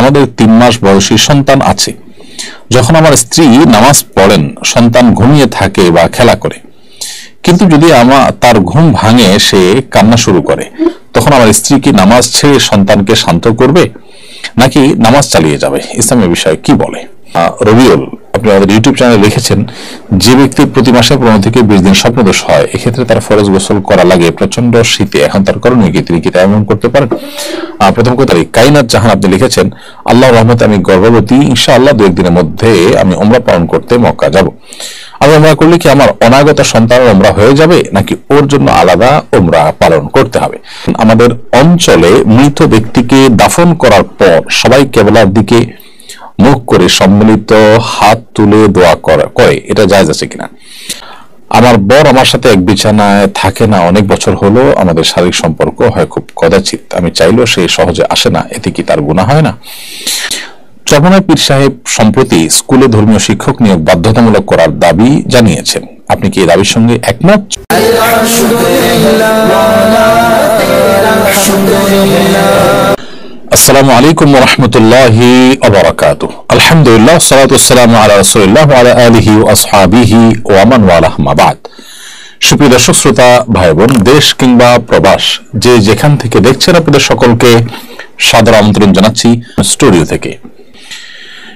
আমাদের 3 মাস বয়সী সন্তান আছে। যখন আমার স্ত্রী নামাজ পড়েন, সন্তান ঘুমিয়ে থাকে বা খেলা করে, কিন্তু যদি তার ঘুম ভাঙে, সে কান্না শুরু করে, তখন আমার স্ত্রী কি নামাজ ছেড়ে সন্তানকে শান্ত করবে নাকি নামাজ চালিয়ে যাবে? ইসলামের বিষয়ে কি বলে? রবিউল, আপনি আমাদের ইউটিউব চ্যানেলে লিখেছেন, যে ব্যক্তির প্রতি মাসে 15 থেকে 20 দিন স্বপ্নদোষ হয়, এক্ষেত্রে তার ফরজ গোসল করা লাগে প্রচন্ড শীতে, এখন তার করণীয় কি? তিনি কি এমন করতে পারেন? প্রথম কথা, কাইনাত জাহান আপনি লিখেছেন, আল্লাহর রহমতে আমি গর্ভবতী, ইনশাআল্লাহ 2-1 দিনের মধ্যে আমি উমরা পালন করতে মক্কা যাব। আমি উমরা করলে কি আমার অনাগত সন্তানের উমরা হয়ে যাবে নাকি ওর জন্য আলাদা উমরা পালন করতে হবে? আমাদের অঞ্চলে মৃত ব্যক্তিকে দাফন করার পর সবাই কেবলার দিকে মুখ করে সম্মিলিত হাত তুলে দোয়া করে, এটা জায়েজ আছে কিনা? আমার বর আমার সাথে এক বিছানায় থাকে না, অনেক বছর হলো, আমাদের শারীরিক সম্পর্ক হয় খুব কদাচিৎ, আমি চাইলেও সে সহজে আসে না, এতে কি তার গুনাহ হয় না? চরমনাই পীর সাহেব সম্প্রতি স্কুলে ধর্মীয় শিক্ষক নিয়োগ বাধ্যতামূলক করার দাবি জানিয়েছেন, আপনি কি এই দাবির সঙ্গে একমত? আসসালামু আলাইকুম ওয়া রাহমাতুল্লাহি ওয়া বারাকাতুহু। আলহামদুলিল্লাহ, সালাতু ওয়াসসালামু আলা রাসূলিল্লাহ ওয়া আলা আলিহি ওয়া আসহাবিহি ওয়া মান ওয়ালাহ, মা বাদ। সুপ্রিয় দর্শক শ্রোতা ভাই বোন, দেশ কিংবা প্রবাস, যে যেখান থেকে দেখছেন, আপনাদের সকলকে সাদর আমন্ত্রণ জানাচ্ছি স্টুডিও থেকে।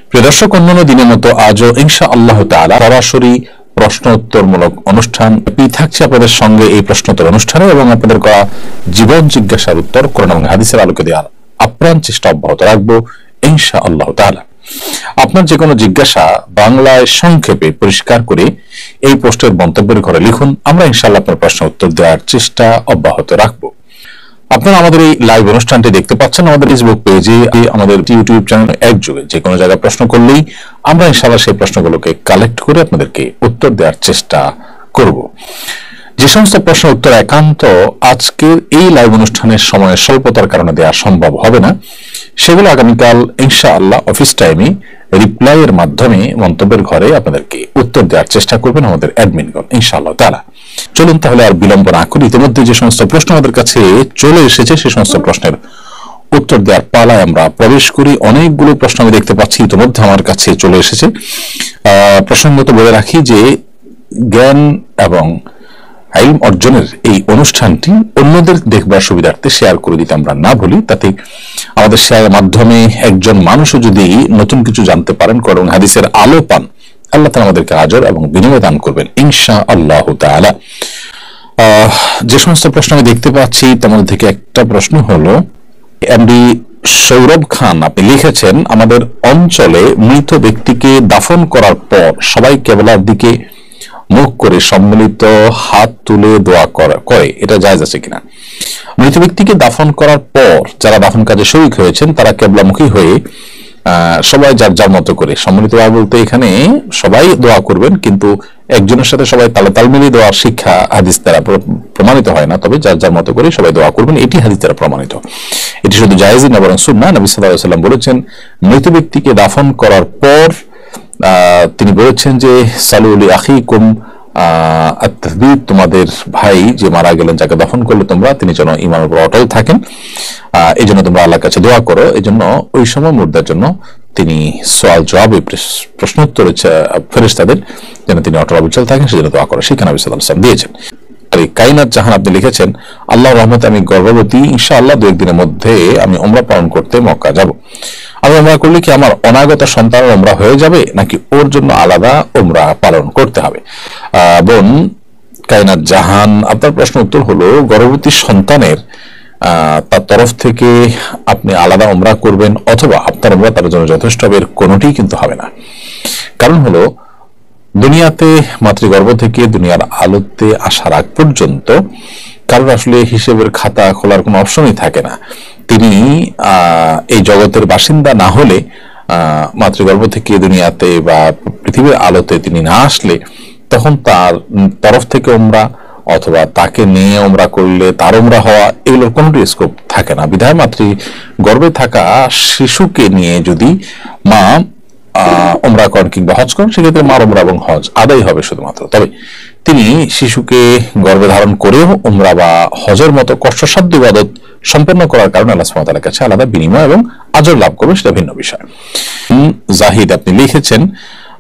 প্রিয় দর্শক, অন্যান্য দিনের মতো আজও ইনশাআল্লাহ তাআলা সরাসরি প্রশ্ন উত্তরমূলক অনুষ্ঠান থাকছে আপনাদের সঙ্গে। এই প্রশ্নোত্তর অনুষ্ঠানে এবং আপনাদের করা জীবন জিজ্ঞাসার উত্তর কোরআন এবং হাদিসের আলোকে দেওয়ার আপ্রাণ চেষ্টা অব্যাহত রাখবো ইনশাআল্লাহ তাআলা। আপনার যে কোনো জিজ্ঞাসা বাংলায় সংক্ষেপে পরিষ্কার করে এই পোস্টের মন্তব্যের ঘরে লিখুন, আমরা ইনশাআল্লাহ আপনার প্রশ্ন উত্তর দেওয়ার চেষ্টা অব্যাহত রাখবো। আপনারা আমাদের এই লাইভ অনুষ্ঠানটি দেখতে পাচ্ছেন আমাদের ফেসবুক পেজে, আমাদের ইউটিউব চ্যানেল। একযোগে যে কোনো জায়গায় প্রশ্ন করলেই আমরা ইনশাআল্লাহ সেই প্রশ্নগুলোকে কালেক্ট করে আপনাদেরকে উত্তর দেওয়ার চেষ্টা করব। যে সমস্ত প্রশ্ন উত্তর একান্ত আজকের এই লাইভ অনুষ্ঠানের সময়ের স্বল্পতার কারণে দেওয়া সম্ভব হবে না, সেগুলো আগামীকাল ইনশাআল্লাহ অফিস টাইমে রিপ্লাই এর মাধ্যমে মন্তব্যের ঘরে আপনাদেরকে উত্তর দেওয়ার চেষ্টা করবেন আমাদের অ্যাডমিনগণ ইনশাআল্লাহ তাআলা। চলুন তাহলে আর বিলম্ব না করি, ইতিমধ্যে যে সমস্ত প্রশ্ন আমাদের কাছে চলে এসেছে সে সমস্ত প্রশ্নের উত্তর দেওয়ার পালায় আমরা প্রবেশ করি। অনেকগুলো প্রশ্ন আমি দেখতে পাচ্ছি ইতিমধ্যে আমার কাছে চলে এসেছে। প্রসঙ্গত বলে রাখি যে জ্ঞান এবং ইলম অর্জনের এই অনুষ্ঠানটি অন্যদের দেখবার সুবিধার্থে শেয়ার করে দিতে আমরা না ভুলি, তাতে আমাদের শেয়ারের মাধ্যমে একজন মানুষও যদি নতুন কিছু জানতে পারেন, কোরআন হাদিসের আলো পান, আল্লাহ তাআলা আমাদেরকে আজর এবং বিনিময় দান করবেন ইনশাআল্লাহ তাআলা। যে সমস্ত প্রশ্ন আমি দেখতে পাচ্ছি তার মধ্যে থেকে একটা প্রশ্ন হলো, এমডি সৌরভ খান আপনি লিখেছেন, আমাদের অঞ্চলে মৃত ব্যক্তিকে দাফন করার পর সবাই কেবলার দিকে মুখ করে সম্মিলিত হাত তুলে দোয়া করে, এটা জায়েজ আছে কিনা? মৃত ব্যক্তিকে দাফন করার পর যারা দাফন কাজে শরীক হয়েছেন তারা কেবলামুখী হয়ে সবাই যার যার মতো করে সম্মিলিত দোয়া বলতে এখানে সবাই দোয়া করবেন, কিন্তু একজনের সাথে সবাই তাল মিলিয়ে দেওয়ার শিক্ষা হাদিস দ্বারা প্রমাণিত হয় না, তবে যার যার মতো করে সবাই দোয়া করবেন, এটি হাদিস দ্বারা প্রমাণিত। এটি শুধু জায়েজই না বরং সুন্নাহ। নবী সাল্লাল্লাহু আলাইহি ওয়াসাল্লাম বলেছেন, মৃত ব্যক্তিকে দাফন করার পর তিনি বলেছেন যে সালুলি আখিকুম আত-তাসবীত, তোমাদের ভাই যে মারা গেলেন, যাকে দফন করলে তোমরা, তিনি যেন ঈমানের উপর অটল থাকেন, এই জন্য তোমরা আল্লাহর কাছে দোয়া করো। এই জন্য ওই সময় মুর্দার জন্য তিনি সওয়াল জবাব প্রশ্নোত্তর ফেরেশতাদের যেন তিনি অটল অবিচল থাকেন সেজন্য দোয়া করো, শিক্ষা নবী সাল্লাল্লাহু আলাইহি ওয়াসাল্লাম দিয়েছেন। কাইনাত জাহান আপনি লিখেছেন, আল্লাহর রহমতে আমি গর্ভবতী, ইনশাআল্লাহ 2-1 দিনের মধ্যে আমি উমরা পালন করতে মক্কা যাব। আমি উমরা করলে কি আমার অনাগত সন্তানের উমরা হয়ে যাবে নাকি ওর জন্য আলাদা উমরা পালন করতে হবে? বোন কাইনাত জাহান, আপনার প্রশ্ন উত্তর হলো, গর্ভবতী সন্তানের তার তরফ থেকে আপনি আলাদা উমরা করবেন অথবা আপনার উমরা তার জন্য যথেষ্ট হবে, এর কোনোটি কিন্তু হবে না। কারণ হলো, দুনিয়াতে মাতৃগর্ভ থেকে দুনিয়ার আলোতে আসার আগ পর্যন্ত কারোর আসলে হিসেবের খাতা খোলার কোনো অপশনই থাকে না। তিনি এই জগতের বাসিন্দা না হলে, মাতৃগর্ভ থেকে দুনিয়াতে বা পৃথিবীর আলোতে তিনি না আসলে, তখন তার তরফ থেকে উমরা অথবা তাকে নিয়ে উমরা করলে তার উমরা হওয়া, এগুলোর কোনোটি স্কোপ থাকে না। বিধায় মাতৃগর্ভে থাকা শিশুকে নিয়ে যদি মা উমরা করেন কিংবা হজ করেন, সেক্ষেত্রে মার উমরা এবং হজ আদায় হবে শুধুমাত্র। তবে তিনি শিশুকে গর্ভে ধারণ করেও উমরা বা হজের মতো কষ্টসাধ্য ইবাদত সম্পন্ন করার কারণে আল্লাহ সুবহানাহু ওয়া তাআলার কাছে আলাদা বিনিময় এবং আজর লাভ করবে, সেটা ভিন্ন বিষয়। জাহিদ আপনি লিখেছেন,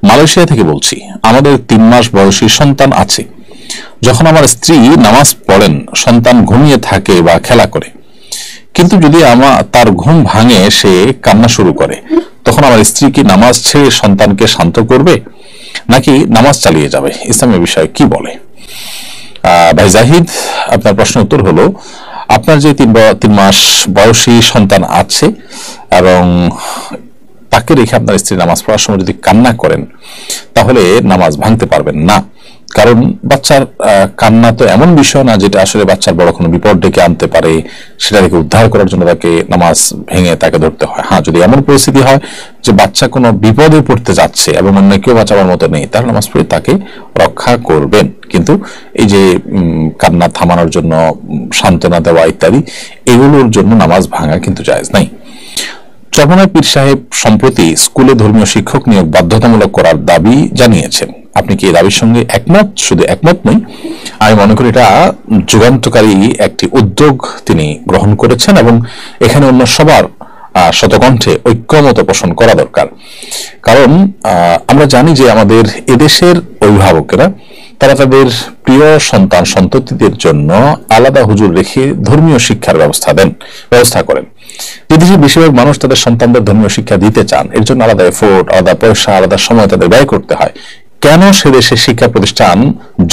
মালয়েশিয়া থেকে বলছি, আমাদের 3 মাস বয়সী সন্তান আছে। যখন আমার স্ত্রী নামাজ পড়েন সন্তান ঘুমিয়ে থাকে বা খেলা করে, কিন্তু যদি তার ঘুম ভাঙে সে কান্না শুরু করে, তখন আমার স্ত্রী কি নামাজ ছেড়ে সন্তানকে শান্ত করবে নাকি নামাজ চালিয়ে যাবে? ইসলামের বিষয়ে কি বলে? ভাই জাহিদ, আপনার প্রশ্নের উত্তর হলো, আপনার যে 3 মাস বয়সী সন্তান আছে এবং তাকে রেখে আপনার স্ত্রী নামাজ পড়ার সময় যদি কান্না করেন, তাহলে নামাজ ভাঙতে পারবেন না। কারণ বাচ্চার কান্না তো এমন বিষয় না যেটা আসলে বাচ্চার বড় কোনো বিপদ ডেকে আনতে পারে, সেটা থেকে উদ্ধার করার জন্য তাকে নামাজ ভেঙে তাকে ধরতে হয়। হ্যাঁ, যদি এমন পরিস্থিতি হয় যে বাচ্চা কোনো বিপদে পড়তে যাচ্ছে এবং অন্য কেউ বাঁচাবার মতো নেই, তাহলে নামাজ পড়ে তাকে রক্ষা করবেন। কিন্তু এই যে কান্না থামানোর জন্য সান্ত্বনা দেওয়া ইত্যাদি, এগুলোর জন্য নামাজ ভাঙা কিন্তু জায়েজ নাই। চরমনাই পীর সাহেব সম্প্রতি স্কুলে ধর্মীয় শিক্ষক নিয়োগ বাধ্যতামূলক করার দাবি জানিয়েছেন। আপনি কি এই দাবির সঙ্গে একমত? শুধু একমত নই, আমি মনে করি এটা যুগান্তকারী একটি উদ্যোগ তিনি গ্রহণ করেছেন এবং এখানে অন্য সবার শতকণ্ঠে ঐক্যমত পোষণ করা দরকার। কারণ আমরা জানি যে আমাদের এদেশের অভিভাবকেরা তারা তাদের প্রিয় সন্তান সন্ততিদের জন্য আলাদা হুজুর রেখে ধর্মীয় শিক্ষার ব্যবস্থা করেন। বিদেশি বেশিরভাগ মানুষ তাদের সন্তানদের ধর্মীয় শিক্ষা দিতে চান, এর জন্য আলাদা এফোর্ট, আলাদা পয়সা, আলাদা সময় তাদের ব্যয় করতে হয়। কেন সে দেশের শিক্ষা প্রতিষ্ঠান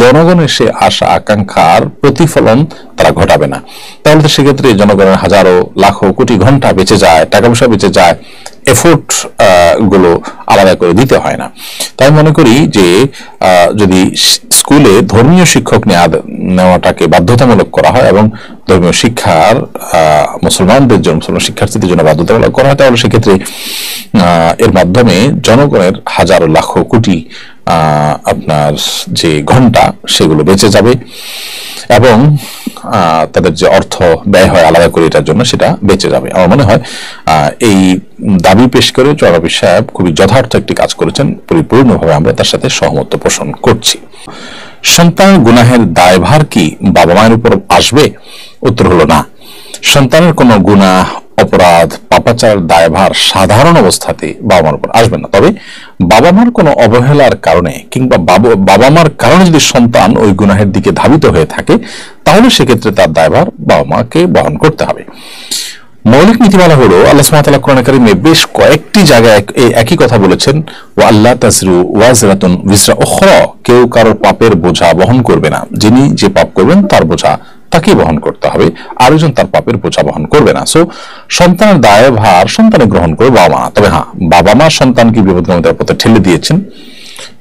জনগণের সে আশা আকাঙ্ক্ষার প্রতিফলন তারা ঘটাবে না? তাহলে তো সেক্ষেত্রে জনগণের হাজারো লাখো কোটি ঘন্টা বেঁচে যায়, টাকা পয়সা বেঁচে যায়, এফোর্ট গুলো আলাদা করে দিতে হয় না। তাই মনে করি যে যদি স্কুলে ধর্মীয় শিক্ষক নেওয়াটাকে বাধ্যতামূলক করা হয় এবং ধর্মীয় শিক্ষার মুসলমানদের জন্য, মুসলমান শিক্ষার্থীদের জন্য বাধ্যতামূলক করা হয়, তাহলে সেক্ষেত্রে এর মাধ্যমে জনগণের হাজারো লাখো কোটি আপনার যে ঘন্টা সেগুলো বেঁচে যাবে এবং তাদের যে অর্থ ব্যয় হয় আলাদা করে এটার জন্য, সেটা বেঁচে যাবে। আমার মনে হয় এই দাবি পেশ করে চরমনাই পীর সাহেব খুবই যথার্থ একটি কাজ করেছেন, পরিপূর্ণভাবে আমরা তার সাথে সহমত পোষণ করছি। সন্তানের গুনাহের দায়ভার কি বাবা মায়ের উপর আসবে? উত্তর হলো না। সন্তানের কোনো গুনাহ, অপরাধ, পাপাচার দায়ভার সাধারণ অবস্থাতে বাবা মার উপর আসবে না। তবে বাবা মার কোনো অবহেলার কারণে কিংবা বাবা মার কারণে যদি সন্তান ওই গুনাহের দিকে ধাবিত হয়ে থাকে, তাহলে সেক্ষেত্রে তার দায়ভার বাবা মাকে বহন করতে হবে। মৌলিক নীতিমালা হলো, আল্লাহ সুবহানাহু ওয়া তাআলা কোরআনে কারীমে বেশ কয়েকটি জায়গায় একই কথা বলেছেন, ওয়া আল্লা তাজরু ওয়াজরাতুন উযরা উখরা, কেউ কারোর পাপের বোঝা বহন করবে না। যিনি যে পাপ করবেন তার বোঝা তাকে বহন করতে হবে, আরেকজন তার পাপের বোঝা বহন করবে না। সো সন্তানের দায়ভার সন্তানে গ্রহণ করে বাবা মা। তবে হ্যাঁ, বাবা মা সন্তানকে বিপদগামিতার পথে ঠেলে দিয়েছেন,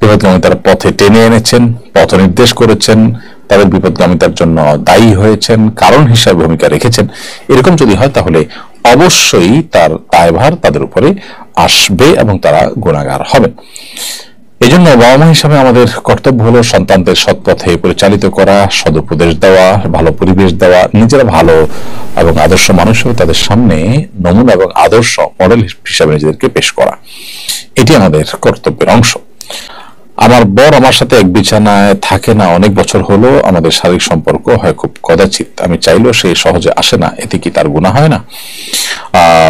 বিপদগামিতার পথে টেনে এনেছেন, পথ নির্দেশ করেছেন, তাদের বিপদগামিতার জন্য দায়ী হয়েছেন, কারণ হিসাবে ভূমিকা রেখেছেন। এরকম যদি হয় তাহলে অবশ্যই তার দায়ভার তাদের উপরে আসবে এবং তারা গুনাহগার হবে। এই জন্য বাবা মা হিসাবে আমাদের কর্তব্য হলো সন্তানদের সৎ পথে পরিচালিত করা, সদুপদেশ দেওয়া, ভালো পরিবেশ দেওয়া, নিজেরা ভালো এবং আদর্শ মানুষ হয়ে তাদের সামনে নমুনা এবং আদর্শ মডেল হিসাবে নিজেদেরকে পেশ করা, এটি আমাদের কর্তব্যের অংশ। আমার বর আমার সাথে এক বিছানায় থাকে না অনেক বছর হলো, আমাদের শারীরিক সম্পর্ক হয় খুব কদাচিৎ, আমি চাইলেও সে সহজে আসে না, এতে কি তার গুনাহ হয় না?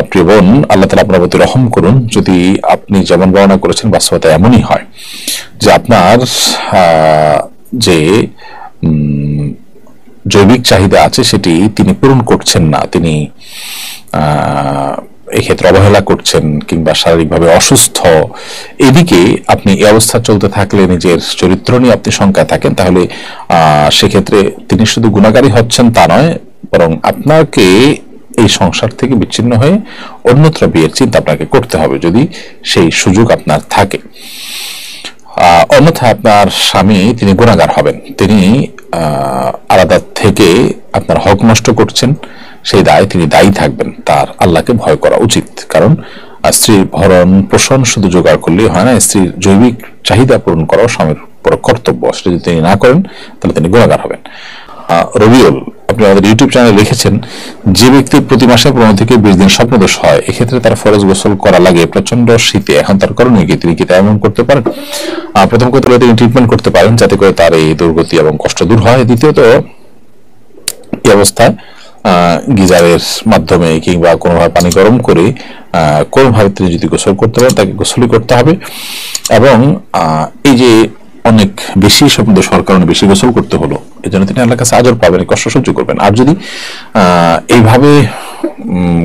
প্রিয় বোন, আল্লাহ তাআলা আপনার প্রতি রহম করুন। যদি আপনি যেমন বর্ণনা করেছেন বাস্তবতা এমনই হয় যে আপনার যে জৈবিক চাহিদা আছে সেটি তিনি পূরণ করছেন না, তিনি এক্ষেত্রে অবহেলা করছেন কিংবা শারীরিকভাবে অসুস্থ, এদিকে আপনি এই অবস্থা চলতে থাকলে নিজের চরিত্র নিয়ে আপনি শঙ্কায় থাকেন, তাহলে সেক্ষেত্রে তিনি শুধু গুনাহগারী হচ্ছেন তা নয়, বরং আপনাকে এই সংসার থেকে বিচ্ছিন্ন হয়ে অন্যত্র বিয়ের চিন্তা আপনাকে করতে হবে, যদি সেই সুযোগ আপনার থাকে। অন্যথায় আপনার স্বামী তিনি গুনাহগার হবেন, তিনি আলাদা থেকে আপনার হক নষ্ট করছেন, সেই দায় তিনি দায়ী থাকবেন। তার আল্লাহকে ভয় করা উচিত। কারণ স্ত্রীর ভরণ পোষণ শুধু জোগাড় করলেই হয় না, স্ত্রীর জৈবিক চাহিদা পূরণ করাও স্বামীর বড় কর্তব্য। সেটা যদি তিনি না করেন তাহলে তিনি গুনাহগার হবেন। রবিউল, আপনি আমাদের ইউটিউব চ্যানেলে লিখেছেন, যে ব্যক্তির প্রতি মাসে 15 থেকে 20 দিন স্বপ্নদোষ হয়, এক্ষেত্রে তার ফরজ গোসল করা লাগে প্রচন্ড শীতে, এখন তার করণীয় কি? তিনি কি তেমন করতে পারেন? প্রথম কথা হলো তিনি ট্রিটমেন্ট করতে পারেন যাতে করে তার এই দুর্গতি এবং কষ্ট দূর হয়। দ্বিতীয়ত, এই অবস্থায় গিজারের মাধ্যমে কিংবা কোনোভাবে পানি গরম করে কোনোভাবে তিনি যদি গোসল করতে পারেন তাকে গোসলই করতে হবে। এবং এই যে অনেক বেশি দোষের কারণে বেশি গোসল করতে হলো, এই জন্য তিনি আল্লাহর কাছে আজর পাবেন, কষ্ট সহ্য করবেন। আর যদি এইভাবে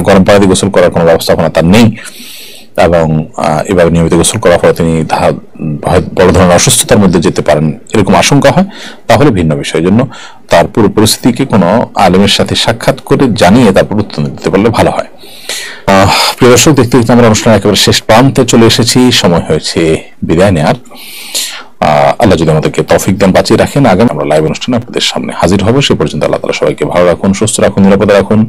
গরম পানি দিয়ে গোসল করার কোনো ব্যবস্থাপনা তার নেই এবং এভাবে নিয়মিত গোসল করার ফলে তিনি বড় ধরনের অসুস্থতার মধ্যে যেতে পারেন এরকম আশঙ্কা হয়, তাহলে ভিন্ন বিষয়। জন্য তার পুরো পরিস্থিতিকে কোনো আলেমের সাথে সাক্ষাৎ করে জানিয়ে তারপর উত্তর দিতে পারলে ভালো হয়। প্রিয় দর্শক, দেখতে দেখতে আমরা অনুষ্ঠান একেবারে শেষ প্রান্তে চলে এসেছি, সময় হয়েছে বিদায় নেওয়ার। আল্লাহ যদি আমাদেরকে তৌফিক দেন, বাঁচিয়ে রাখেন, আগামী আমরা লাইভ অনুষ্ঠানে আপনাদের সামনে হাজির হবো। সে পর্যন্ত আল্লাহ তাআলা সবাইকে ভালো রাখুন, সুস্থ রাখুন, নিরাপদে রাখুন,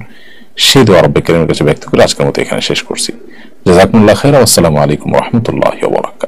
সেই দোয়া রব্বুল কারীমের কাছে ব্যক্ত করে আজকের মতো এখানে শেষ করছি। জাযাকুমুল্লাহু খাইরান। আসসালামু আলাইকুম ওয়া রাহমাতুল্লাহি ওয়া বারাকাতুহু।